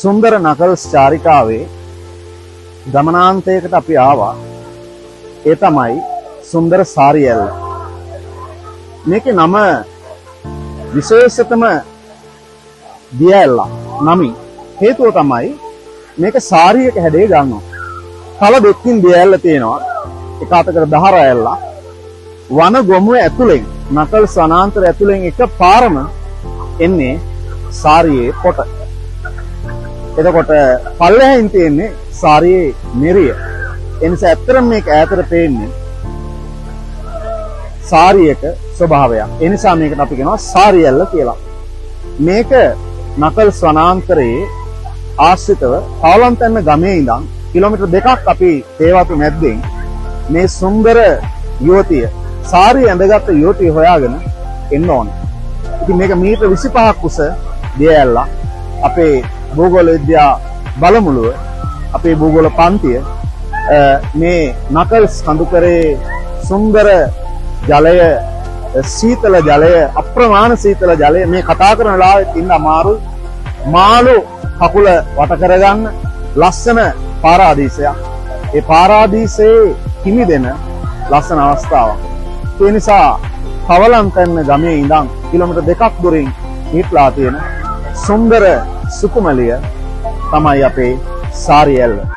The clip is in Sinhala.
සුන්දර නකල්ස් චාරිකාවේ ගමනාන්තයකට අපි ආවා. ඒ තමයි සුන්දර සාරියැල්ල. මේකේ නම විශේෂතම දියැල්ල නමින් හේතුව තමයි මේක සාරියක හැඩේ ගන්නවා. තල දෙකකින් දියැල්ල තියෙනවා. එක අතකට දහර ඇල්ල. වන ගොමුව ඇතුලෙන් නකල්ස් වනාන්තර ඇතුලෙන් එක පාරම එන්නේ සාරියේ පොට. එතකොට පල්ලෙහින් තියෙන්නේ සාරියේ නිරිය. එනිසා ඇත්තටම මේක ඈතට පේන්නේ සාරියක ස්වභාවයක්. ඒ නිසා මේකට අපි කියනවා සාරියැල්ල කියලා. මේක නකල්ස් වනාන්තරයේ ආශ්‍රිතව පවලන්තැන්න ගමේ ඉඳන් කිලෝමීටර් 2ක් අපි තේවතු මැද්දෙන් මේ සුන්දර යුවතිය සාරිය ඇඳගත්තු යුවතිය හොයාගෙන එන්න ඕනේ. ඉතින් මේක මීටර 25ක් උස දියැල්ල. අපේ භූගෝල විද්‍යා බලමුළුව අපේ භූගෝල පන්තිය මේ නකල්ස් කඳුකරේ සුන්දර ජලය, සීතල ජලය, අප්‍රමාණ සීතල ජලය මේ කතා කරන වෙලාවෙත් ඉන්න අමාරුයි. මාළු කකුල වට කරගන්න ලස්සන පාරාදීසයක්. ඒ පාරාදීසයේ හිමි දෙන ලස්සන අවස්ථාවක්. ඒ නිසා පවලන්තැන්න ගමේ ඉඳන් කිලෝමීටර් 2ක් දුරින් හිටලා තියෙන සුන්දර සුකුමලිය තමයි අපේ සාරියැල්ල.